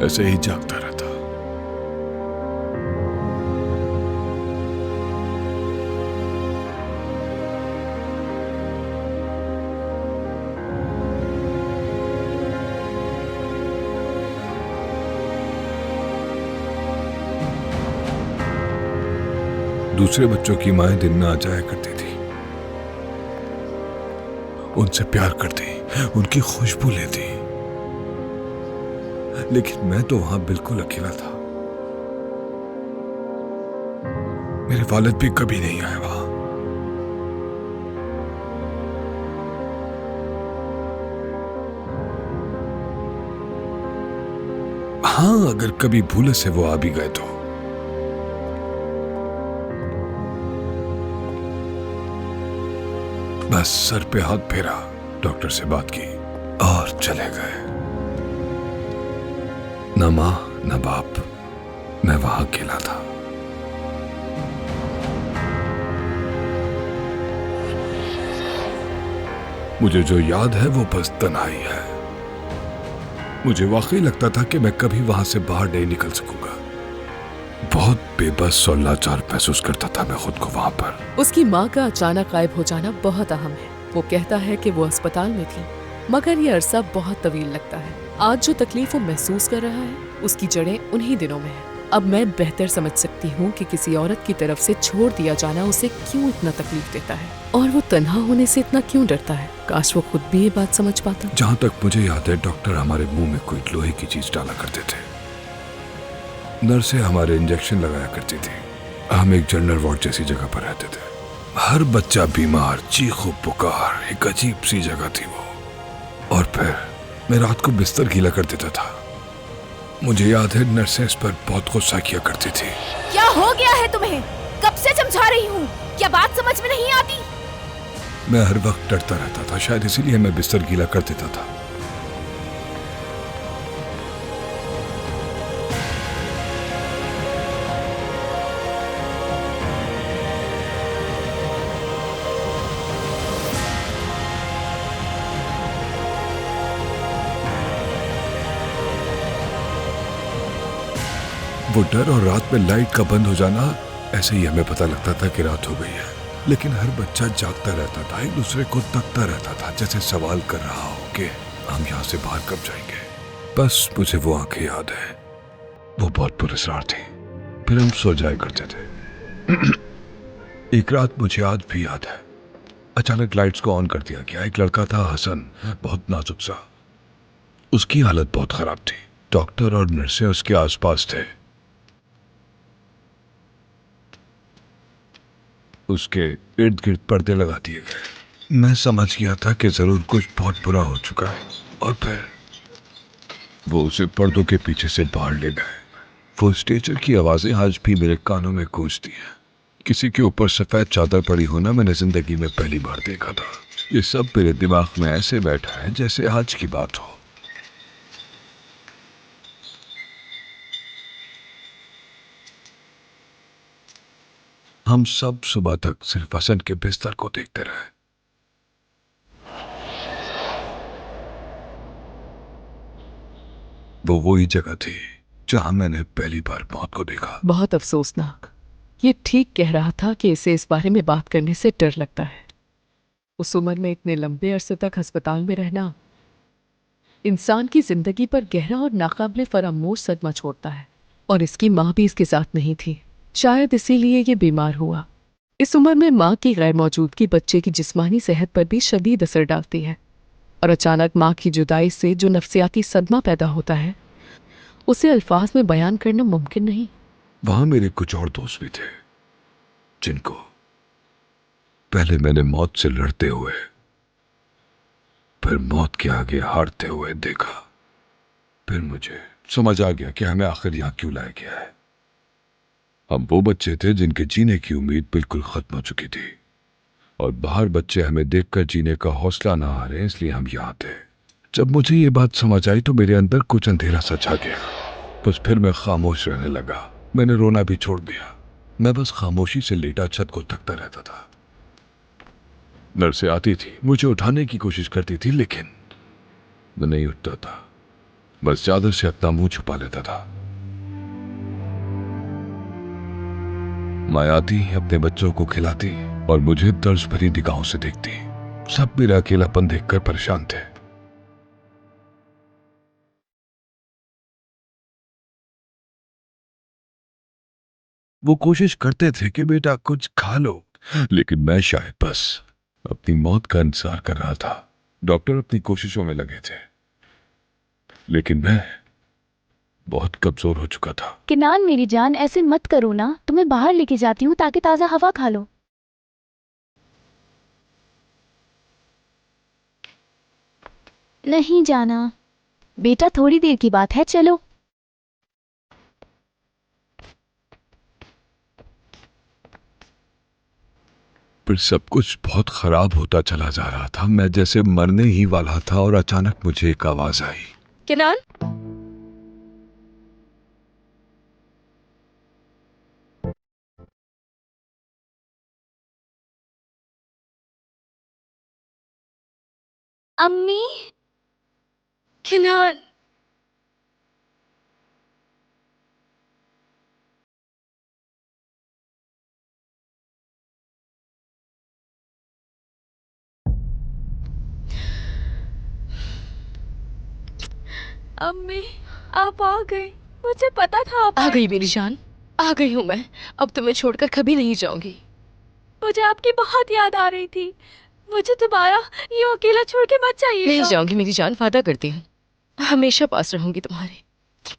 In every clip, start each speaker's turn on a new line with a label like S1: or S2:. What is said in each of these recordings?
S1: ऐसे ही जागता रहता। दूसरे बच्चों की माएं दिन में आ जाया करती थी, उनसे प्यार करती, उनकी खुशबू लेती, लेकिन मैं तो वहां बिल्कुल अकेला था। मेरे वालिद भी कभी नहीं आए वहां। हाँ, अगर कभी भूले से वो आ भी गए तो बस सर पे हाथ फेरा, डॉक्टर से बात की और चले गए। न मां न बाप, मैं वहां अकेला था। मुझे जो याद है वो बस तन्हाई है। मुझे वाकई लगता था कि मैं कभी वहां से बाहर नहीं निकल सकूंगा। बहुत बेबस और लाचार महसूस करता था मैं खुद को वहां पर।
S2: उसकी माँ का अचानक गायब हो जाना बहुत अहम है। वो कहता है कि वो अस्पताल में थी, मगर ये अरसा बहुत तवील लगता है। आज जो तकलीफ वो महसूस कर रहा है, उसकी जड़ें उन्हीं दिनों में है। अब मैं बेहतर समझ सकती हूँ कि किसी औरत की तरफ से छोड़ दिया जाना उसे क्यों इतना तकलीफ देता है और वो तन्हा होने से इतना क्यों डरता है। काश वो खुद भी ये बात समझ पाता।
S1: जहां तक मुझे याद है, डॉक्टर हमारे मुंह में कोई लोहे की चीज डाला करते थे। नर्सें हमारे इंजेक्शन लगाया करती थी। हम एक जनरल वार्ड जैसी जगह पर रहते थे। हर बच्चा बीमार, चीखो पुकार, एक अजीब सी जगह थी वो। और फिर मैं रात को बिस्तर गीला कर देता था। मुझे याद है नर्सें इस पर बहुत गुस्सा किया करती थी।
S3: क्या हो गया है तुम्हें? कब से समझा रही हूँ, क्या बात समझ में नहीं आती?
S1: मैं हर वक्त डरता रहता था, शायद इसीलिए मैं बिस्तर गीला कर देता था। वो डर और रात में लाइट का बंद हो जाना, ऐसे ही हमें पता लगता था कि रात हो गई है। लेकिन हर बच्चा जागता रहता था, एक दूसरे को तकता रहता था, जैसे सवाल कर रहा हो कि हम यहाँ से बाहर कब जाएंगे। बस मुझे वो आंखें याद है, वो बहुत पुरस्कार थी। फिर हम सो जाया करते थे। एक रात मुझे आज भी याद है, अचानक लाइट्स को ऑन कर दिया गया। एक लड़का था, हसन, बहुत नाजुक सा। उसकी हालत बहुत खराब थी। डॉक्टर और नर्सें उसके आसपास थे। उसके इर्द गिर्द पर्दे लगा दिए गए। मैं समझ गया था कि जरूर कुछ बहुत बुरा हो चुका है। और फिर वो उसे पर्दों के पीछे से बाहर ले गए। वो स्ट्रेचर की आवाजें आज भी मेरे कानों में गूंजती हैं। किसी के ऊपर सफेद चादर पड़ी होना मैंने जिंदगी में पहली बार देखा था। ये सब मेरे दिमाग में ऐसे बैठा है जैसे आज की बात हो। हम सब सुबह तक सिर्फ हसन के बिस्तर को देखते रहे। वो वही जगह थी जहां मैंने पहली बार मौत को देखा।
S2: बहुत अफसोसनाक। ये ठीक कह रहा था कि इसे इस बारे में बात करने से डर लगता है। उस उम्र में इतने लंबे अरसे तक अस्पताल में रहना इंसान की जिंदगी पर गहरा और नाकाबिले फरामोश सदमा छोड़ता है। और इसकी माँ भी इसके साथ नहीं थी, शायद इसीलिए ये बीमार हुआ। इस उम्र में माँ की गैर मौजूदगी बच्चे की जिस्मानी सेहत पर भी शदीद असर डालती है। और अचानक माँ की जुदाई से जो नफ्सियाती सदमा पैदा होता है, उसे अल्फाज में बयान करना मुमकिन नहीं।
S1: वहां मेरे कुछ और दोस्त भी थे जिनको पहले मैंने मौत से लड़ते हुए, फिर मौत के आगे हारते हुए देखा। फिर मुझे समझ आ गया कि हमें आखिर यहां क्यों लाया गया है। हम वो बच्चे थे जिनके जीने की उम्मीद बिल्कुल खत्म हो चुकी थी, और बाहर बच्चे हमें देखकर जीने का हौसला ना हारे, इसलिए हम यहाँ थे। जब मुझे ये बात समझ आई तो मेरे अंदर कुछ अंधेरा सा छा गया। बस फिर मैं खामोश रहने लगा। मैंने रोना भी छोड़ दिया। मैं बस खामोशी से लेटा छत को तकता रहता था। नर्सें आती थी, मुझे उठाने की कोशिश करती थी, लेकिन मैं नहीं उठता था। बस चादर से अपना मुंह छुपा लेता था। माँ आती, अपने बच्चों को खिलाती और मुझे तर्स भरी निगाहों से देखती। सब मेरा अकेलापन देखकर परेशान थे। वो कोशिश करते थे कि बेटा कुछ खा लो, लेकिन मैं शायद बस अपनी मौत का इंतजार कर रहा था। डॉक्टर अपनी कोशिशों में लगे थे, लेकिन मैं बहुत कमजोर हो चुका था।
S3: किनान मेरी जान, ऐसे मत करो ना, तुम्हें बाहर लेके जाती हूँ ताकि ताज़ा हवा खा लो। नहीं जाना बेटा, थोड़ी देर की बात है, चलो।
S1: फिर सब कुछ बहुत खराब होता चला जा रहा था। मैं जैसे मरने ही वाला था और अचानक मुझे एक आवाज आई।
S2: किनान,
S3: अम्मी।
S2: किनान।
S3: अम्मी, आप आ गई। मुझे पता था आप
S2: आ गई मेरी जान, आ गई हूँ मैं। अब तुम्हें छोड़कर कभी नहीं जाऊंगी।
S3: मुझे आपकी बहुत याद आ रही थी। मुझे दोबारा यूं अकेला छोड़ के मत
S2: नहीं
S3: जाइएगा।
S2: जाऊंगी मेरी जान, वादा करती हूँ, हमेशा पास रहूंगी तुम्हारे।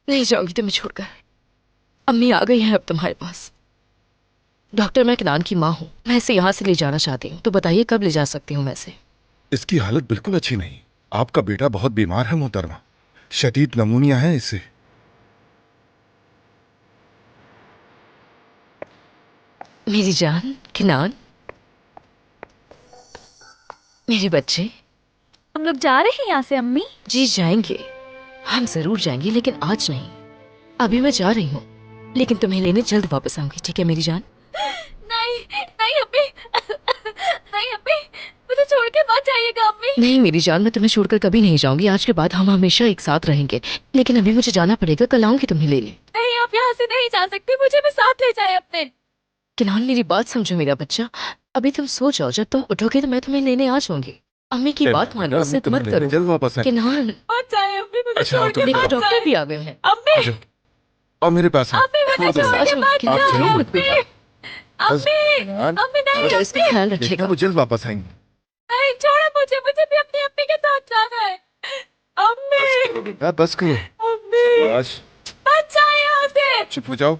S2: नहीं जाऊंगी तुम्हें छोड़कर। अम्मी आ गई हैं अब तुम्हारे पास। डॉक्टर, मैं किनान की माँ हूँ, मैं इसे यहाँ से ले जाना चाहती हूँ, तो बताइए कब ले जा सकती हूँ मैं इसे?
S4: इसकी हालत बिल्कुल अच्छी नहीं। आपका बेटा बहुत बीमार है मोहतरमा, शदीद नमूनिया है इसे।
S2: मेरी जान, किनान, मेरे बच्चे।
S3: हम लोग जा रहे हैं यहाँ से अम्मी।
S2: जी जाएंगे, हम जरूर जाएंगे, लेकिन आज नहीं। अभी मैं जा रही हूँ, लेकिन तुम्हें लेने जल्द वापस आऊंगी, ठीक है मेरी जान?
S3: नहीं नहीं अम्मी, नहीं अम्मी, मुझे छोड़ के मत जाइएगा अम्मी।
S2: नहीं मेरी जान, मैं तुम्हें छोड़कर कभी नहीं जाऊंगी। आज के बाद हम हमेशा एक साथ रहेंगे, लेकिन अभी मुझे जाना पड़ेगा। कल आऊंगी तुम्हें लेने।
S3: नहीं, आप यहाँ से नहीं जा सकती, मुझे भी साथ ले जाए अपने।
S2: किनान, मेरी बात समझो मेरा बच्चा। अभी तुम सो जाओ, जब तुम उठोगे तो मैं तुम्हें लेने आ जाऊंगी। अम्मी की बात मानो, जिद मत करो।
S4: जल्द वापस आए।
S2: किनान,
S3: मत जाए अम्मी, मुझे
S4: अच्छा,
S3: छोड़
S4: तो
S3: के
S2: देखो
S3: मत
S2: डॉक्टर
S3: जाए।
S2: भी आ गए हैं।
S3: अम्मी,
S4: और मेरे पास है।
S3: अम्मी मुझे
S4: आ जाओ।
S3: छोड़ के मत
S2: किनान,
S3: जाए।
S2: चलो मत बेटा।
S3: अम्मी,
S4: किनान,
S3: अम्मी नहीं
S2: बेटा, इसका
S3: अम्मी,
S2: ख्याल
S4: देखना
S2: रखिएगा।
S4: वो जल्द वापस आएंगे।
S3: नहीं छोड़ो मुझे, मुझे भी अपनी अम्मी के साथ जाना है। अम्मी,
S4: बस करो।
S3: अम्मी,
S4: बस
S3: मत जाए यहाँ से।
S4: चुप हो जाओ,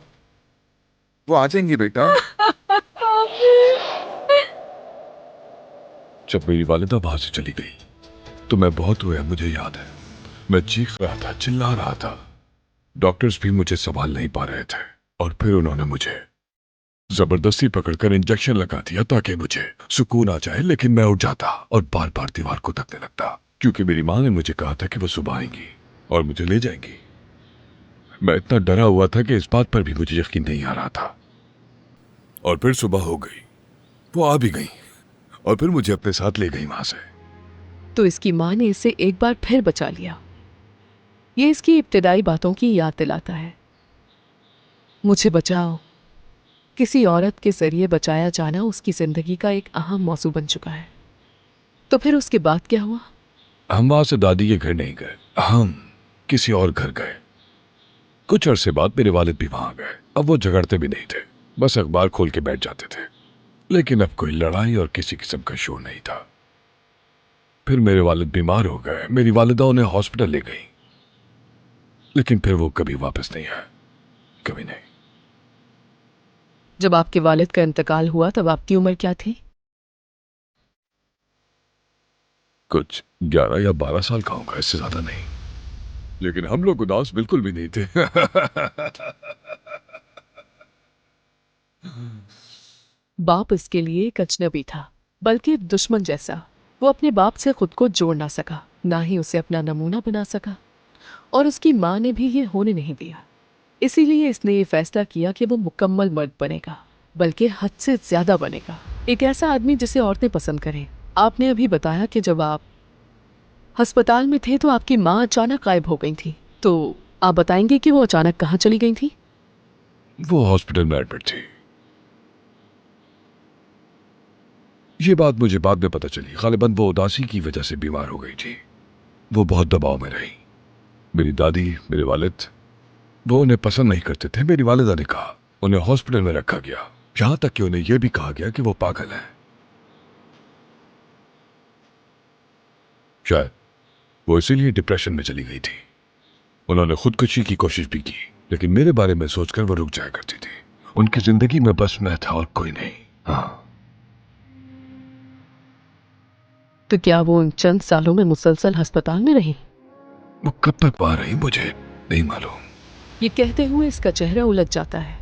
S4: वो आ जाएंगी बेटा।
S1: जब मेरी वालिदा बाहर से चली गई तो मैं बहुत रोया। मुझे याद है, मैं चीख रहा था, चिल्ला रहा था। डॉक्टर्स भी मुझे संभाल नहीं पा रहे थे, और फिर उन्होंने मुझे जबरदस्ती पकड़कर इंजेक्शन लगा दिया ताकि मुझे सुकून आ जाए। लेकिन मैं उठ जाता और बार बार दीवार को धक्के लगता, क्योंकि मेरी माँ ने मुझे कहा था कि वो सुबह आएंगी और मुझे ले जाएंगी। मैं इतना डरा हुआ था कि इस बात पर भी मुझे यकीन नहीं आ रहा था। और फिर सुबह हो गई, वो आ भी गई और फिर मुझे अपने साथ ले गई वहां से।
S2: तो इसकी माँ ने इसे एक बार फिर बचा लिया। ये इसकी इब्तिदाई बातों की याद दिलाता है। मुझे बचाओ, किसी औरत के जरिए बचाया जाना उसकी जिंदगी का एक अहम मौजू बन चुका है। तो फिर उसके बाद क्या हुआ?
S1: हम वहां से दादी के घर नहीं गए, हम किसी और घर गए। कुछ अरसे बाद मेरे वालिद भी वहां गए। अब वो झगड़ते भी नहीं थे, बस अखबार खोल के बैठ जाते थे। लेकिन अब कोई लड़ाई और किसी किस्म का शोर नहीं था। फिर मेरे वालिद बीमार हो गए, मेरी वालिदा उन्हें हॉस्पिटल ले गई, लेकिन फिर वो कभी वापस नहीं आए, कभी नहीं।
S2: जब आपके वालिद का इंतकाल हुआ तब आपकी उम्र क्या थी?
S1: कुछ 11 या 12 साल का होगा, इससे ज्यादा नहीं। लेकिन हम लोग उदास बिल्कुल भी नहीं थे।
S2: बाप इसके लिए एक अजनबी था, बल्कि एक दुश्मन जैसा। वो अपने बाप से खुद को जोड़ ना सका, ना ही उसे अपना नमूना बना सका, और उसकी माँ ने भी ये होने नहीं दिया। इसीलिए इसने ये फैसला किया कि वो मुकम्मल मर्द बनेगा, बल्कि हद से ज्यादा बनेगा। एक ऐसा आदमी जिसे औरतें पसंद करें। आपने अभी बताया कि जब आप अस्पताल में थे तो आपकी माँ अचानक गायब हो गई थी। तो आप बताएंगे कि वो अचानक कहाँ चली गई थी?
S1: वो हॉस्पिटल में एडमिट थी। ये बात मुझे बाद में पता चली। गालिबन वो उदासी की वजह से बीमार हो गई थी। वो बहुत दबाव में रही। मेरी दादी, मेरे वालिद, वो उन्हें पसंद नहीं करते थे। मेरी वालिदा ने कहा उन्हें हॉस्पिटल में रखा गया, यहां तक कि उन्हें यह भी कहा गया कि वो पागल है। शायद वो इसीलिए डिप्रेशन में चली गई थी। उन्होंने खुदकुशी की कोशिश भी की, लेकिन मेरे बारे में सोचकर वो रुक जाया करती थी। उनकी जिंदगी में बस मैं था और कोई नहीं। हाँ,
S2: तो क्या वो उन चंद सालों में मुसलसल अस्पताल में रही?
S1: वो कब तक वहां रही मुझे नहीं मालूम।
S2: ये कहते हुए इसका चेहरा उलझ जाता है।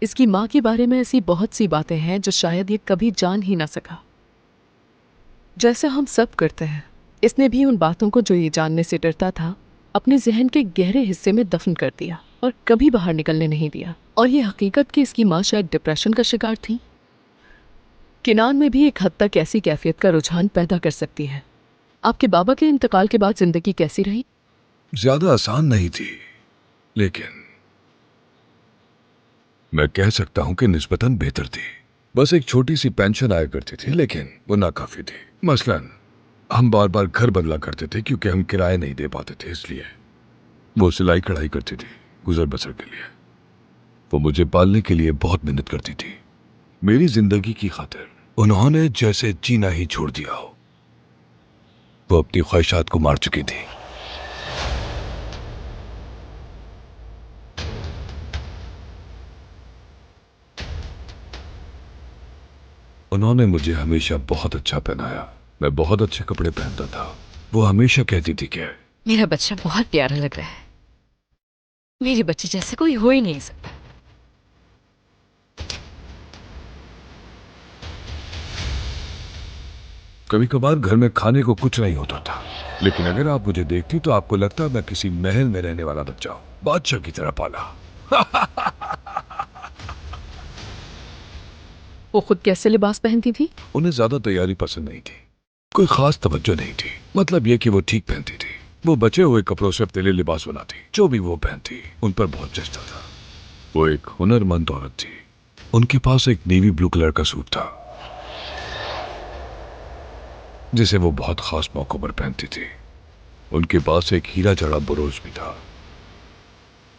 S2: इसकी माँ के बारे में ऐसी बहुत सी बातें हैं जो शायद ये कभी जान ही ना सका। जैसे हम सब करते हैं, इसने भी उन बातों को जो ये जानने से डरता था अपने जहन के गहरे हिस्से में दफन कर दिया और कभी बाहर निकलने नहीं दिया। और ये हकीकत कि इसकी माँ शायद डिप्रेशन का शिकार थी, किनान में भी एक हद तक ऐसी कैफियत का रुझान पैदा कर सकती है। आपके बाबा के इंतकाल के बाद जिंदगी कैसी रही?
S1: ज्यादा आसान नहीं थी, लेकिन मैं कह सकता हूं कि निस्बतन बेहतर थी। बस एक छोटी सी पेंशन आया करती थी, लेकिन वो नाकाफी थी। मसलन हम बार बार घर बदला करते थे क्योंकि हम किराए नहीं दे पाते थे। इसलिए वो सिलाई कढ़ाई करती थी गुजर बसर के लिए। वो मुझे पालने के लिए बहुत मेहनत करती थी। मेरी जिंदगी की खातिर उन्होंने जैसे जीना ही छोड़ दिया हो। वो अपनी ख्वाहिशात को मार चुकी थी। उन्होंने मुझे हमेशा बहुत अच्छा पहनाया। मैं बहुत अच्छे कपड़े पहनता था। वो हमेशा कहती थी कि
S3: मेरा बच्चा बहुत प्यारा लग रहा है। मेरे बच्चे जैसे कोई हो ही नहीं सकता।
S1: कभी कभार घर में खाने को कुछ नहीं होता था, लेकिन अगर आप मुझे देखती तो आपको लगता मैं किसी महल में रहने वाला बच्चा हूं, बादशाह की तरह पाला।
S2: वो खुद कैसे लिबास पहनती थी?
S1: उन्हें ज्यादा तैयारी पसंद नहीं थी, कोई खास तवज्जो नहीं थी। मतलब ये कि वो ठीक पहनती थी। वो बचे हुए कपड़ों से अपने लिए लिबास बनाती। जो भी वो पहनती उन पर बहुत जचता था। वो एक हुनरमंद औरत थी। उनके पास एक नेवी ब्लू कलर का सूट था जिसे वो बहुत खास मौकों पर पहनती थी। उनके पास एक हीरा जड़ा बुरोज भी था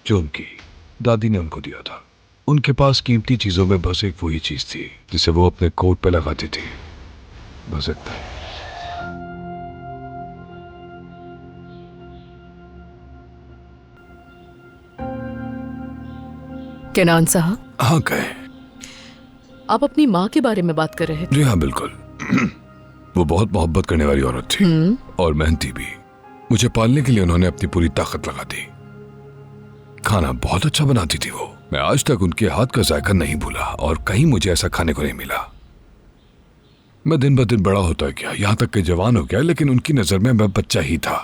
S1: जो उनकी दादी ने उनको दिया था। उनके पास कीमती चीजों में बस एक वही चीज थी जिसे वो अपने कोट पे लगाती थी, बस इतना ही।
S2: केनान साहब,
S1: हाँ कहे।
S2: आप अपनी माँ के बारे में बात कर रहे थे।
S1: जी हाँ, बिल्कुल। वो बहुत मोहब्बत करने वाली औरत थी और मेहनती भी। मुझे पालने के लिए उन्होंने अपनी पूरी ताकत लगा दी। खाना बहुत अच्छा बनाती थी वो। मैं आज तक उनके हाथ का जायका नहीं भूला और कहीं मुझे ऐसा खाने को नहीं मिला। मैं दिन ब दिन बड़ा होता गया, यहाँ तक कि जवान हो गया, लेकिन उनकी नजर में मैं बच्चा ही था।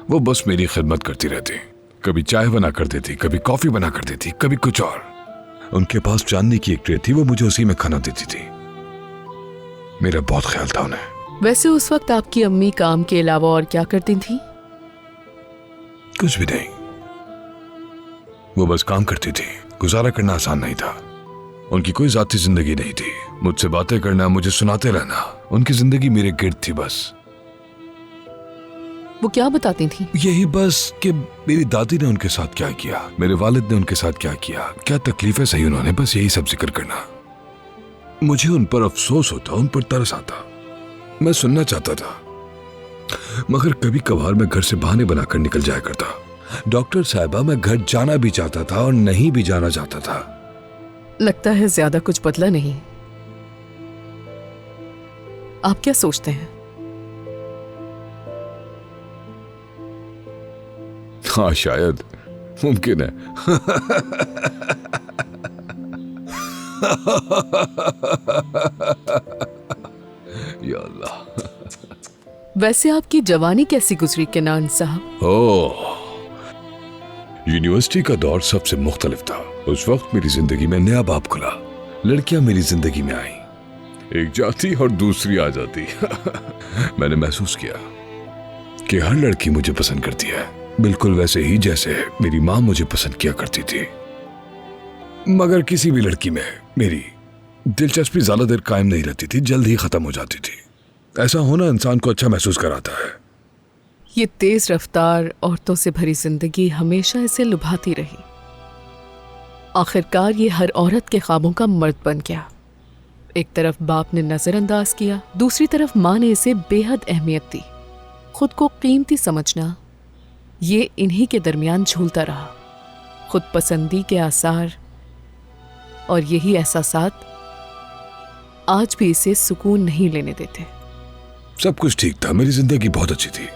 S1: वो बस मेरी खिदमत करती रहती। कभी चाय बना कर देती, कभी कॉफी बना कर देती, कभी कुछ और। उनके पास चांदी की एक ट्रे थी, वो मुझे उसी में खाना देती थी। मेरा बहुत ख्याल था उन्हें।
S2: वैसे उस वक्त आपकी अम्मी काम के अलावा और क्या करती थी?
S1: कुछ भी नहीं, वो बस काम करती थी। गुजारा करना आसान नहीं था। उनकी कोई जाती जिंदगी नहीं थी। मुझसे बातें करना, मुझे सुनाते रहना, उनकी जिंदगी मेरे गिर्द थी बस।
S2: वो क्या बताती थी?
S1: यही बस कि मेरी दादी ने उनके साथ क्या किया, मेरे वालिद ने उनके साथ क्या किया, क्या तकलीफें सही उन्होंने, बस यही सब जिक्र करना। मुझे उन पर अफसोस होता, उन पर तरस आता। मैं सुनना चाहता था, मगर कभी कभार मैं घर से बहाने बनाकर निकल जाया करता। डॉक्टर साहिबा, मैं घर जाना भी चाहता था और नहीं भी जाना चाहता था।
S2: लगता है ज्यादा कुछ बदला नहीं। आप क्या सोचते हैं?
S1: हाँ, शायद मुमकिन है। या अल्लाह।
S2: वैसे आपकी जवानी कैसी गुजरी केनान साहब?
S1: ओह, यूनिवर्सिटी का दौर सबसे मुख्तलिफ था। उस वक्त मेरी जिंदगी में नया बाब खुला। लड़कियां मेरी जिंदगी में आई, एक जाती और दूसरी आ जाती। मैंने महसूस किया कि हर लड़की मुझे पसंद करती है, बिल्कुल वैसे ही जैसे मेरी माँ मुझे पसंद किया करती थी। मगर किसी भी लड़की में मेरी दिलचस्पी ज्यादा देर कायम नहीं रहती थी, जल्द ही खत्म हो जाती थी। ऐसा होना इंसान को अच्छा महसूस कराता है।
S2: ये तेज रफ्तार औरतों से भरी जिंदगी हमेशा इसे लुभाती रही। आखिरकार ये हर औरत के ख्वाबों का मर्द बन गया। एक तरफ बाप ने नजरअंदाज किया, दूसरी तरफ माँ ने इसे बेहद अहमियत दी। खुद को कीमती समझना ये इन्हीं के दरमियान झूलता रहा। खुद पसंदी के आसार और यही एहसासात आज भी इसे सुकून नहीं लेने देते।
S1: सब कुछ ठीक था, मेरी जिंदगी बहुत अच्छी थी,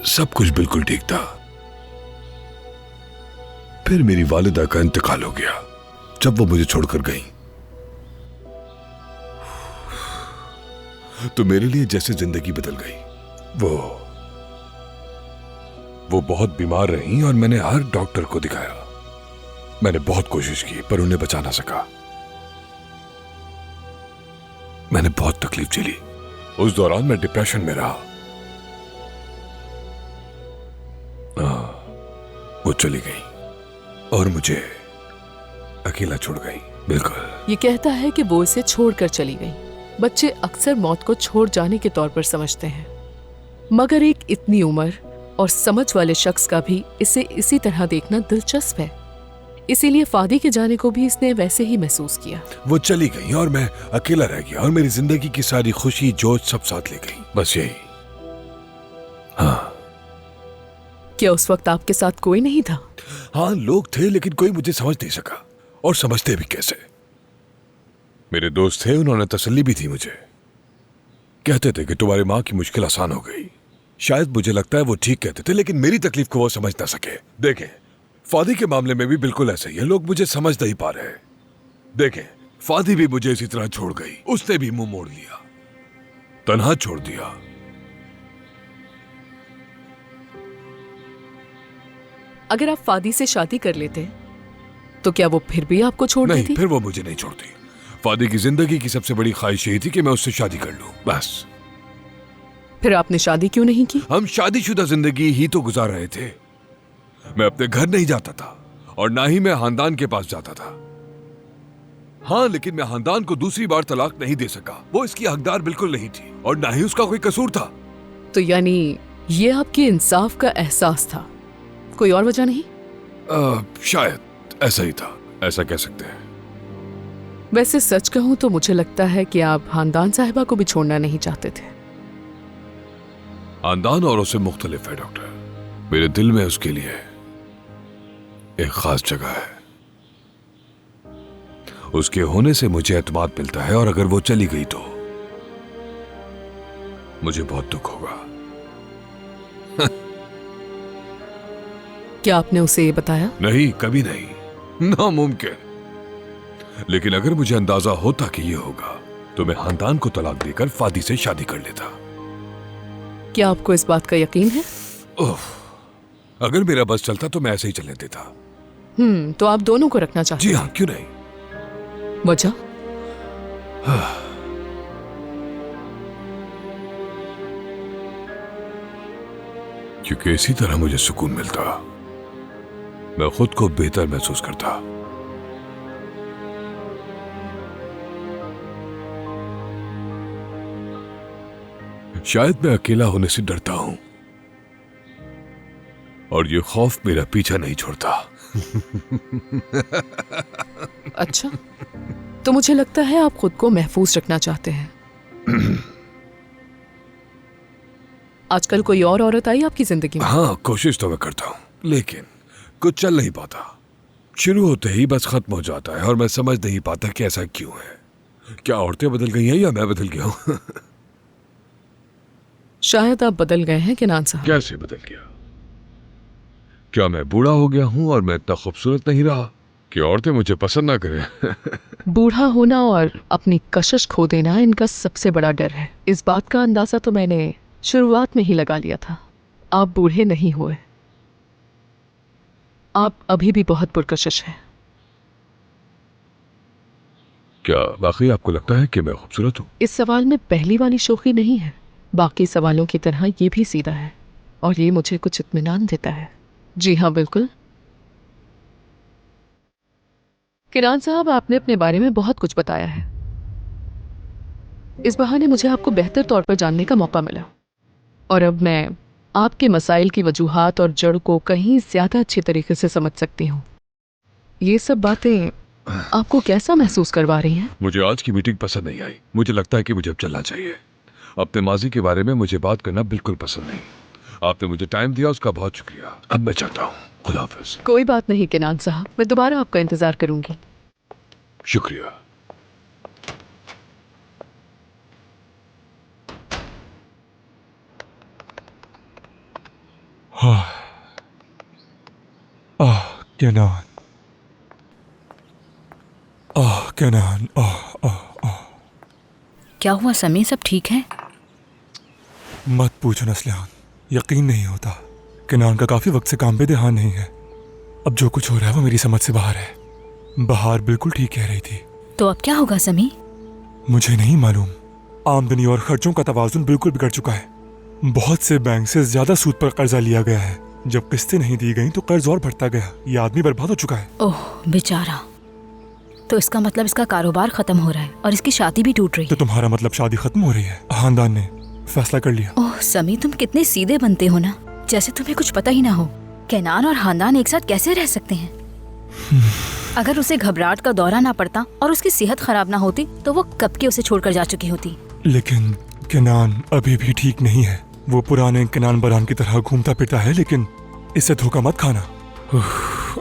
S1: सब कुछ बिल्कुल ठीक था। फिर मेरी वालिदा का इंतकाल हो गया जब वो मुझे छोड़कर गई। तो मेरे लिए जैसे जिंदगी बदल गई। वो बहुत बीमार रही और मैंने हर डॉक्टर को दिखाया। मैंने बहुत कोशिश की पर उन्हें बचा ना सका। मैंने बहुत तकलीफ झेली। उस दौरान मैं डिप्रेशन में रहा। वो चली गई और मुझे अकेला छोड़ गई। बिल्कुल।
S2: ये कहता है कि वो इसे छोड़कर चली गई। बच्चे अक्सर मौत को छोड़ जाने के तौर पर समझते हैं, मगर एक इतनी उम्र और समझ वाले शख्स का भी इसे इसी तरह देखना दिलचस्प है। इसीलिए फादी के जाने को भी इसने वैसे ही महसूस किया।
S1: वो चली गई और मैं अकेला रह गया और मेरी जिंदगी की सारी खुशी जोश सब साथ ले गई। बस यही। हाँ।
S2: क्या उस वक्त आपके साथ कोई नहीं था?
S1: हाँ, लोग थे लेकिन कोई मुझे समझ नहीं सका, और समझते भी कैसे। मेरे दोस्त थे, उन्होंने तसल्ली भी थी मुझे। कहते थे कि तुम्हारी माँ की मुश्किल आसान हो गई। शायद मुझे लगता है वो ठीक कहते थे, लेकिन मेरी तकलीफ को वो समझ ना सके। देखें, फादी के मामले में भी बिल्कुल ऐसा ही है। लोग मुझे समझ नहीं पा रहे। देखें, फादी भी मुझे इसी तरह छोड़ गई। उसने भी मुंह मोड़ लिया, तन्हा छोड़ दिया।
S2: अगर आप फादी से शादी कर लेते तो क्या वो फिर भी आपको छोड़
S1: नहीं,
S2: देती?
S1: फिर वो मुझे नहीं छोड़ती। फादी की जिंदगी की सबसे बड़ी ख्वाहिश यही थी कि मैं उससे शादी कर लूं, बस।
S2: फिर आपने शादी क्यों नहीं की?
S1: हम शादीशुदा जिंदगी ही तो गुजार रहे थे। मैं अपने घर नहीं जाता था और ना ही मैं खानदान के पास जाता था। हाँ, लेकिन मैं खानदान को दूसरी बार तलाक नहीं दे सका। वो इसकी हकदार बिल्कुल नहीं थी और ना ही उसका कोई कसूर था।
S2: तो यानी ये आपके इंसाफ का एहसास था, कोई और वजह नहीं?
S1: शायद ऐसा ही था, ऐसा कह सकते हैं।
S2: वैसे सच कहूं तो मुझे लगता है कि आप खानदान साहिबा को भी छोड़ना नहीं चाहते थे।
S1: खानदान औरों से मुख्तलिफ है डॉक्टर। मेरे दिल में उसके लिए एक खास जगह है। उसके होने से मुझे एतमाद मिलता है, और अगर वो चली गई तो मुझे बहुत दुख होगा।
S2: क्या आपने उसे ये बताया?
S1: नहीं, कभी नहीं, नामुमकिन। लेकिन अगर मुझे अंदाजा होता कि ये होगा तो मैं खानदान को तलाक देकर फादी से शादी कर लेता।
S2: क्या आपको इस बात का यकीन है?
S1: अगर मेरा बस चलता तो मैं ऐसे ही चलने देता।
S2: तो आप दोनों को रखना चाहते
S1: जी
S2: हैं?
S1: हाँ, क्यों नहीं।
S2: वजह?
S1: क्योंकि इसी तरह मुझे सुकून मिलता, मैं खुद को बेहतर महसूस करता। शायद मैं अकेला होने से डरता हूं और ये खौफ मेरा पीछा नहीं छोड़ता।
S2: अच्छा, तो मुझे लगता है आप खुद को महफूज रखना चाहते हैं। आजकल कोई और औरत आई आपकी जिंदगी में?
S1: हाँ, कोशिश तो मैं करता हूं, लेकिन कुछ चल नहीं पाता। शुरू होते ही बस खत्म हो जाता है और मैं समझ नहीं पाता कि ऐसा क्यों है। क्या औरतें बदल गई हैं या मैं बदल गया हूं?
S2: शायद आप बदल गए हैं किनान साहब।
S1: कैसे बदल गया? क्या मैं बूढ़ा हो गया हूं और मैं इतना खूबसूरत नहीं रहा कि औरतें मुझे पसंद ना करें?
S2: बूढ़ा होना और अपनी कशिश खो देना इनका सबसे बड़ा डर है। इस बात का अंदाजा तो मैंने शुरुआत में ही लगा लिया था। आप बूढ़े नहीं हुए, आप अभी भी बहुत पुरकशिश हैं।
S1: क्या वाकई आपको लगता है कि मैं खूबसूरत हूं?
S2: इस सवाल में पहली वाली शोखी नहीं है, बाकी सवालों की तरह ये भी सीधा है। और ये मुझे कुछ इत्मीनान देता है। जी हाँ, बिल्कुल। किरान साहब, आपने अपने बारे में बहुत कुछ बताया है। इस बहाने मुझे आपको बेहतर तौर पर जानने का मौका मिला और अब मैं आपके मसाइल की वजूहात और जड़ को कहीं ज्यादा अच्छे तरीके से समझ सकती हूँ। ये सब बातें आपको कैसा महसूस करवा रही हैं?
S1: मुझे आज की मीटिंग पसंद नहीं आई। मुझे लगता है कि मुझे अब चलना चाहिए। अपने माजी के बारे में मुझे बात करना बिल्कुल पसंद नहीं। आपने मुझे टाइम दिया, उसका बहुत शुक्रिया। अब मैं चलता हूँ। खुदा हाफिज।
S2: कोई बात नहीं किनान साहब, मैं दोबारा आपका इंतजार करूंगी।
S1: शुक्रिया।
S4: केनान, केनान,
S5: क्या हुआ समी, सब ठीक है?
S4: मत पूछो नस्लिहान, यकीन नहीं होता। केनान का काफी वक्त से काम पे ध्यान नहीं है। अब जो कुछ हो रहा है वो मेरी समझ से बाहर है। बहार बिल्कुल ठीक कह रही थी।
S5: तो अब क्या होगा समी?
S4: मुझे नहीं मालूम। आमदनी और खर्चों का तवाजुन बिल्कुल बिगड़ चुका है। बहुत से बैंक से ज्यादा सूद पर कर्जा लिया गया है। जब किस्तें नहीं दी गईं तो कर्ज और बढ़ता गया। ये आदमी बर्बाद हो चुका है।
S5: ओह बेचारा। तो इसका मतलब इसका कारोबार खत्म हो रहा है और इसकी शादी भी टूट रही
S4: तो
S5: है।
S4: तुम्हारा मतलब शादी खत्म हो रही है? खानदान ने फैसला कर लिया।
S5: ओह समी, तुम कितने सीधे बनते हो ना, जैसे तुम्हें कुछ पता ही ना हो। केनान और खानदान एक साथ कैसे रह सकते हैं? अगर उसे घबराहट का दौरा ना पड़ता और उसकी सेहत खराब ना होती तो वो कब के उसे छोड़कर जा चुकी होती।
S4: लेकिन केनान अभी भी ठीक नहीं है। वो पुराने केनान बरान की तरह घूमता फिरता है, लेकिन इससे धोखा मत खाना।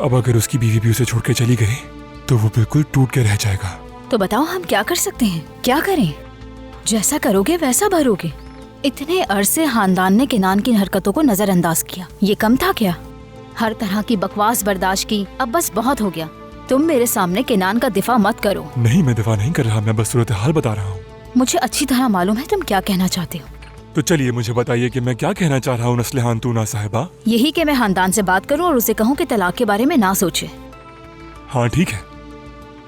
S4: अब अगर उसकी बीवी भी उसे छोड़ के चली गई तो वो बिल्कुल टूट के रह जाएगा।
S5: तो बताओ हम क्या कर सकते हैं? क्या करें? जैसा करोगे वैसा भरोगे। इतने अरसे खानदान ने केनान की हरकतों को नजरअंदाज किया। ये कम था क्या? हर तरह की बकवास बर्दाश्त की, अब बस बहुत हो गया। तुम मेरे सामने केनान का दिफा मत करो।
S4: नहीं, मैं दिफा नहीं कर रहा, मैं बस सूरत हाल बता रहा हूँ।
S5: मुझे अच्छी तरह मालूम है तुम क्या कहना चाहते हो।
S4: तो चलिए मुझे बताइए कि मैं क्या कहना चाह रहा हूँ नस्लिहान तूना साहिबा।
S5: यही कि मैं खानदान से बात करूं और उसे कहूं कि तलाक के बारे में ना सोचे।
S4: हाँ ठीक है,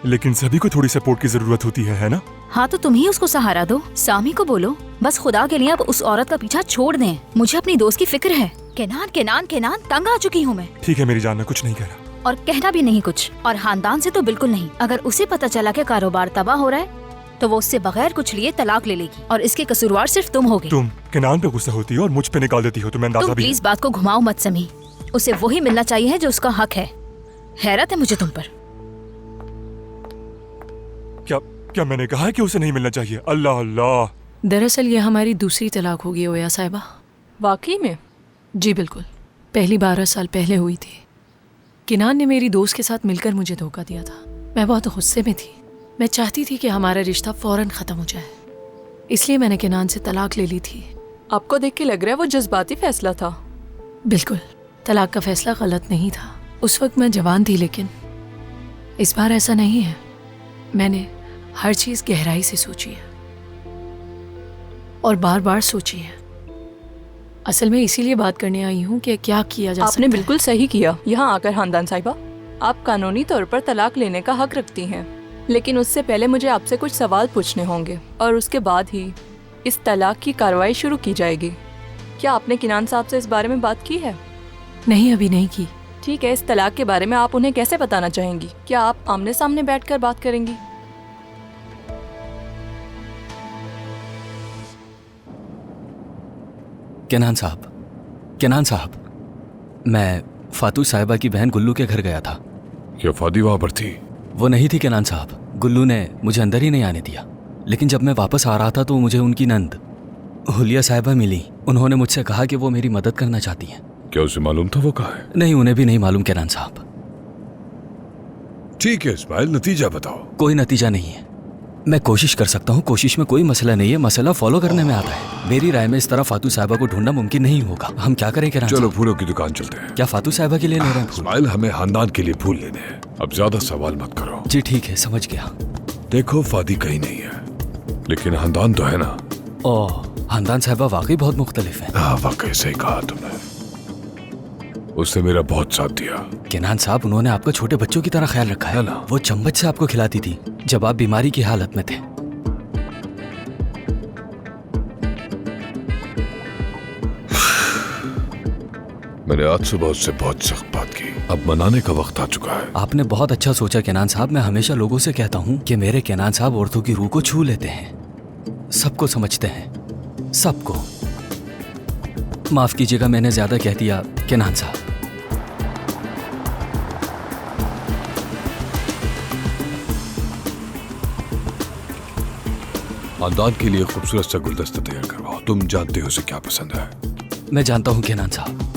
S4: लेकिन सभी को थोड़ी सपोर्ट की जरूरत होती है ना?
S5: हाँ तो तुम ही उसको सहारा दो। सामी को बोलो बस खुदा के लिए अब उस औरत का पीछा छोड़ दें। मुझे अपनी दोस्त की फिक्र है। केनान केनान केनान, तंग आ चुकी हूँ मैं।
S4: ठीक है मेरी जान, मैं कुछ नहीं कह रहा।
S5: और कहना भी नहीं कुछ। और खानदान से तो बिल्कुल नहीं। अगर उसे पता चला कि कारोबार तबाह हो रहा है तो वो उससे बगैर कुछ लिए तलाक ले लेगी और इसके कसूरवार सिर्फ तुम होगे।
S4: तुम केनान पे गुस्सा होती हो और मुझ पे निकाल देती हो, तो मैं अंदाजा
S5: तुम
S4: भी
S5: प्लीज बात को घुमाओ मत समी। उसे वही मिलना चाहिए है जो उसका हक है। हैरत है मुझे तुम पर।
S4: क्या मैंने कहा है कि उसे नहीं मिलना चाहिए? अल्लाह अल्लाह।
S6: दरअसल ये हमारी दूसरी तलाक होगी ओया साहिबा।
S2: वाकई में?
S6: जी बिल्कुल। पहली 12 साल पहले हुई थी। किनान ने मेरी दोस्त के साथ मिलकर मुझे धोखा दिया था। मैं बहुत गुस्से में थी। मैं चाहती थी कि हमारा रिश्ता फौरन ख़त्म हो जाए, इसलिए मैंने किनान से तलाक ले ली थी।
S2: आपको देख के लग रहा है वो जज्बाती फैसला था।
S6: बिल्कुल, तलाक का फैसला गलत नहीं था। उस वक्त मैं जवान थी, लेकिन इस बार ऐसा नहीं है। मैंने हर चीज़ गहराई से सोची है और बार बार सोची है। असल में इसीलिए बात करने आई हूँ कि क्या किया जा सकता है।
S7: आपने बिल्कुल सही किया यहाँ आकर खानदान साहिबा। आप कानूनी तौर पर तलाक लेने का हक रखती हैं, लेकिन उससे पहले मुझे आपसे कुछ सवाल पूछने होंगे और उसके बाद ही इस तलाक की कार्रवाई शुरू की जाएगी। क्या आपने किनान साहब से इस बारे में बात की है?
S6: नहीं, अभी नहीं की।
S7: ठीक है, इस तलाक के बारे में आप उन्हें कैसे बताना चाहेंगी? क्या आप आमने सामने बैठकर बात करेंगी?
S8: केनान साहब, मैं फातू साहिबा की बहन गुल्लू के घर गया था।
S1: क्या फादी वहां पर थी?
S8: वो नहीं थी केनान साहब। गुल्लू ने मुझे अंदर ही नहीं आने दिया, लेकिन जब मैं वापस आ रहा था तो मुझे उनकी नंद हुलिया साहिबा मिली। उन्होंने मुझसे कहा कि वो मेरी मदद करना चाहती हैं।
S1: क्या उसे मालूम था वो कहाँ है?
S8: नहीं, उन्हें भी नहीं मालूम केनान साहब।
S1: ठीक है इस्माइल, नतीजा बताओ।
S8: कोई नतीजा नहीं है। मैं कोशिश कर सकता हूँ, कोशिश में कोई मसला नहीं है, मसला फॉलो करने में आता है। मेरी राय में इस तरह फातू साहिबा को ढूंढना मुमकिन नहीं होगा। हम क्या करें केनान
S1: चलो
S8: साहब?
S1: फूलों की दुकान चलते हैं।
S8: क्या फातू साहिबा के लिए ले रहे हैं फूल?
S1: इस्माइल, हमें खानदान के लिए फूल लेने हैं। अब ज्यादा सवाल मत करो।
S8: जी ठीक है, समझ गया।
S1: देखो फादी कहीं नहीं है, लेकिन खानदान तो है ना।
S8: ओह, खानदान साहिबा वाकई बहुत मुख्तलिफ है।
S1: हाँ, वाकई सही कहा तुमने। उसने मेरा बहुत साथ दिया।
S8: केनान साहब, उन्होंने आपको छोटे बच्चों की तरह ख्याल रखा है
S1: ना?
S8: वो चम्मच से आपको खिलाती थी जब आप बीमारी की हालत में थे।
S1: मैंने आज सुबह उससे बहुत सख्त बात की, अब मनाने का वक्त आ चुका है।
S8: आपने बहुत अच्छा सोचा केनान साहब। मैं हमेशा लोगों से कहता हूँ कि मेरे केनान साहब औरतों की रूह को छू लेते हैं, सबको समझते हैं, सबको। माफ कीजिएगा, मैंने ज्यादा कह दिया केनान साहब।
S1: खानदान के लिए खूबसूरत सा गुलदस्ता तैयार करवाओ। तुम जानते हो उसे क्या पसंद है।
S8: मैं जानता हूँ केनान साहब।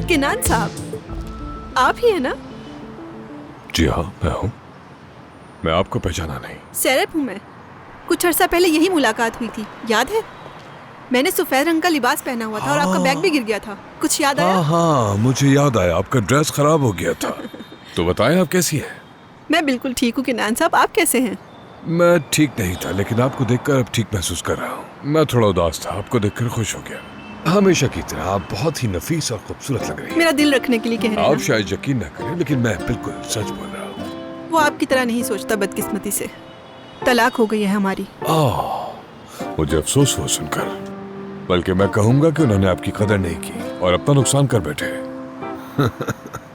S9: किनान साहब, आप ही है ना?
S1: जी हाँ, मैं हूँ। मैं आपको पहचाना नहीं।
S9: सैरब हूँ मैं। कुछ अर्सा पहले यही मुलाकात हुई थी, याद है? मैंने सफेद रंग का लिबास पहना हुआ था और आपका बैग भी गिर गया था। कुछ याद आया?
S1: हाँ, मुझे याद आया। आपका ड्रेस खराब हो गया था। तो बताएं, आप कैसी हैं?
S9: मैं बिल्कुल ठीक हूँ किनान साहब, आप कैसे हैं?
S1: मैं ठीक नहीं था, लेकिन आपको देखकर अब ठीक महसूस कर रहा हूँ। मैं थोड़ा उदास था, आपको देखकर खुश हो गया। हमेशा की तरह आप बहुत ही नफीस और खूबसूरत लग रही हैं।
S9: मेरा दिल रखने के लिए कह रहे हैं
S1: आप
S9: ना?
S1: शायद यकीन न करें, लेकिन मैं बिल्कुल सच बोल रहा हूँ।
S9: वो आपकी तरह नहीं सोचता, बदकिस्मती से। तलाक हो गई है हमारी।
S1: मुझे अफसोस हुआ सुनकर, बल्कि मैं कहूँगा कि उन्होंने आपकी कदर नहीं की और अपना नुकसान कर बैठे।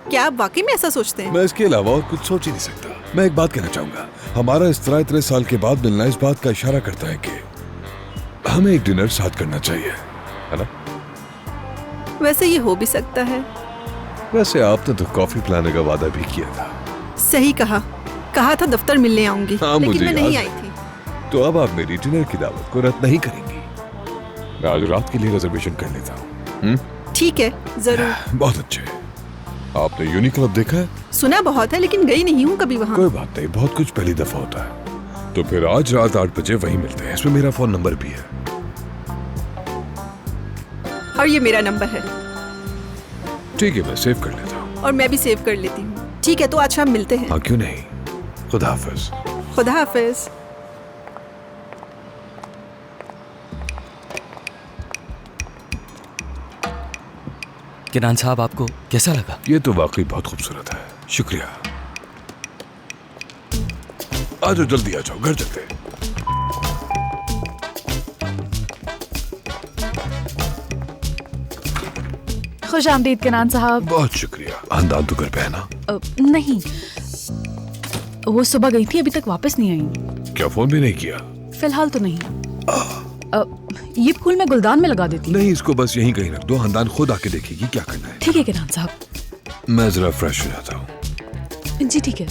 S9: क्या आप वाकई में ऐसा सोचते हैं?
S1: मैं इसके अलावा और कुछ सोच ही नहीं सकता। मैं एक बात कहना चाहूंगा, हमारा इस तरह इतने साल के बाद मिलना इस बात का इशारा करता है कि हमें एक डिनर साथ करना चाहिए, है ना?
S9: वैसे ये हो भी सकता है।
S1: वैसे आपने तो कॉफी पिलाने का वादा भी किया था।
S9: सही कहा था दफ्तर मिलने आऊंगी,
S1: हाँ,
S9: लेकिन
S1: मुझे
S9: मैं नहीं
S1: याद
S9: आई
S1: है।
S9: थी।
S1: तो अब आप मेरी डिनर की दावत को रद्द नहीं करेंगी। मैं आज रात के लिए रिजर्वेशन कर लेता हूँ।
S9: ठीक है, जरूर।
S1: बहुत अच्छे। आपने यूनी क्लब देखा है?
S9: सुना बहुत है, लेकिन गई नहीं हूँ कभी वहाँ।
S1: कोई बात नहीं, बहुत कुछ पहली दफा होता है। तो फिर आज रात 8 बजे वहीं मिलते हैं। इसमें मेरा फोन नंबर भी है।
S9: और ये मेरा नंबर है।
S1: ठीक है, मैं सेव कर लेता हूँ।
S9: और मैं भी सेव कर लेती हूँ। ठीक है, तो आज शाम मिलते हैं।
S1: हाँ, क्यों नहीं। खुदा हाफिज।
S9: खुदा हाफिज।
S8: केनान साहब, आपको कैसा लगा?
S1: ये तो वाकई बहुत खूबसूरत है। शुक्रिया। आ जाओ, जल्दी आ जाओ, घर चलते हैं।
S2: खुश आमदीद केनान साहब।
S1: बहुत शुक्रिया। खानदान तो घर पे है ना?
S2: नहीं, वो सुबह गई थी, अभी तक वापस नहीं आई।
S1: क्या फोन भी नहीं किया?
S2: फिलहाल तो नहीं। ये फूल मैं गुलदान में लगा देती हूँ।
S1: नहीं, इसको बस यहीं कहीं रख दो। खानदान खुद आके देखेगी क्या करना है।
S2: ठीक है केनान साहब।
S1: मैं जरा फ्रेश हो जाता हूँ।
S2: जी ठीक है।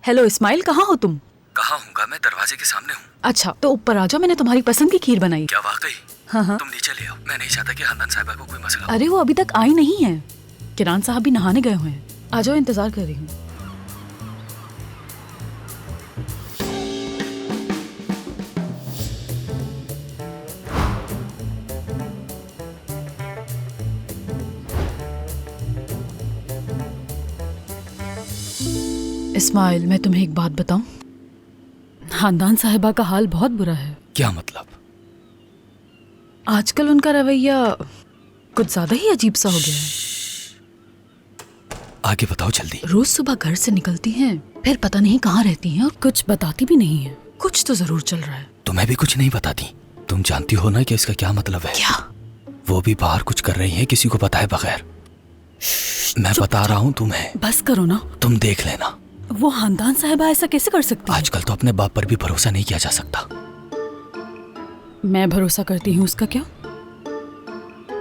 S2: हेलो इस्माइल, कहाँ हो तुम?
S8: कहाँ हूँगा मैं? दरवाजे के सामने हूँ।
S2: अच्छा, तो ऊपर आ जाओ, मैंने तुम्हारी पसंद की खीर बनाई।
S8: क्या वाकई?
S2: हाँ।
S8: तुम नीचे ले आओ। मैं नहीं चाहता कि खानदान साहिबा को कोई मसला हो।
S2: अरे वो अभी तक आई नहीं है। किरान साहब भी नहाने गए हुए हैं। आ जाओ, इंतजार कर रही हूँ। इस्माइल, मैं तुम्हें एक बात बताऊं? खानदान साहिबा का हाल बहुत बुरा है।
S8: क्या मतलब?
S2: आजकल उनका रवैया कुछ ज्यादा ही अजीब सा हो गया है।
S8: आगे बताओ जल्दी।
S2: रोज सुबह घर से निकलती हैं, फिर पता नहीं कहाँ रहती हैं और कुछ बताती भी नहीं है। कुछ तो जरूर चल रहा है।
S8: तुम्हें भी कुछ नहीं बताती? तुम जानती हो ना कि इसका क्या मतलब है?
S2: क्या?
S8: वो भी बाहर कुछ कर रही है किसी को बताए बगैर। मैं बता रहा हूँ तुम्हें।
S2: बस करो ना।
S8: तुम देख लेना।
S2: वो खानदान साहिबा ऐसा कैसे कर सकती है?
S8: आजकल तो अपने बाप पर भी भरोसा नहीं किया जा सकता।
S2: मैं भरोसा करती हूँ, उसका क्या?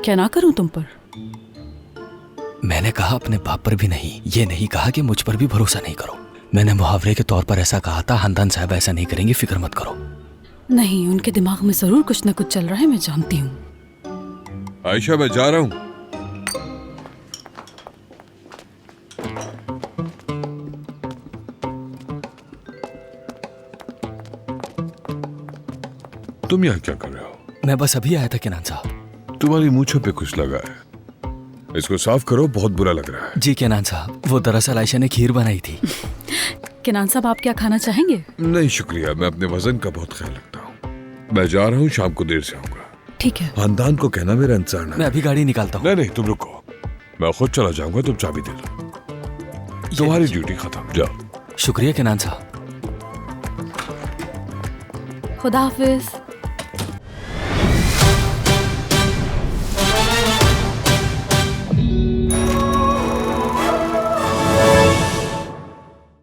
S2: क्या ना करूं तुम पर?
S8: मैंने कहा अपने बाप पर भी नहीं, ये नहीं कहा कि मुझ पर भी भरोसा नहीं करो। मैंने मुहावरे के तौर पर ऐसा कहा था, हांदान साहब ऐसा नहीं करेंगे, फिक्र मत करो।
S6: नहीं, उनके दिमाग में जरूर कुछ न कुछ चल रहा है, मैं जानती हूँ।
S1: आयशा मैं जा रहा हूं। तुम यहाँ क्या कर रहे हो?
S8: मैं बस अभी आया था केनान साहब।
S1: तुम्हारी मूंछों पे कुछ लगा है, इसको साफ करो, बहुत बुरा लग रहा है।
S8: जी केनान साहब, वो दरअसल आयशा ने खीर बनाई थी।
S6: केनान साहब, आप क्या खाना चाहेंगे?
S1: नहीं शुक्रिया, मैं अपने वजन का बहुत ख्याल रखता हूँ। मैं जा रहा हूँ, शाम को देर से आऊंगा।
S6: ठीक है।
S1: खानदान को कहना मेरा इंतजार ना।
S8: मैं अभी गाड़ी निकालता हूँ।
S1: नहीं तुम रुको, मैं खुद चला जाऊंगा, तुम चाबी दे दो। तुम्हारी ड्यूटी खत्म, जाओ।
S8: शुक्रिया केनान साहब।
S6: खुदा हाफिज।